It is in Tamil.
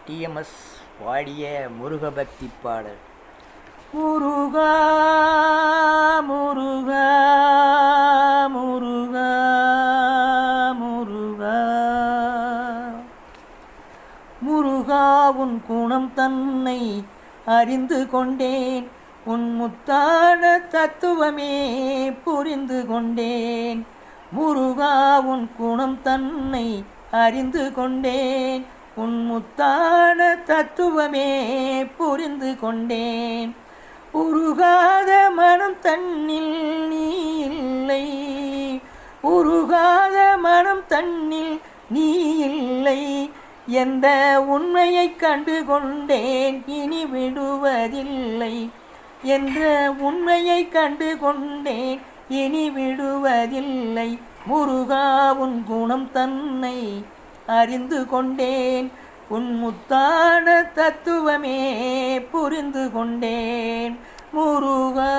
டிஎம்எஸ் பாடிய முருகபக்தி பாடல். முருகா முருகா முருகா முருகா முருகா உன் குணம் தன்னை அறிந்து கொண்டேன், உன் முத்தான தத்துவமே புரிந்து கொண்டேன். முருகா உன் குணம் தன்னை அறிந்து கொண்டேன், உன் முத்தான தத்துவமே புரிந்து கொண்டேன். உருகாத மனம் தன்னில் நீ இல்லை, உருகாத மனம் தன்னில் நீ இல்லை என்ற உண்மையை கண்டு கொண்டேன், இனி விடுவதில்லை என்ற உண்மையை கண்டு கொண்டேன், இனி விடுவதில்லை. முருகா உன் குணம் தன்னை அறிந்து கொண்டேன், உன் முத்தான தத்துவமே புரிந்து கொண்டேன். முருகா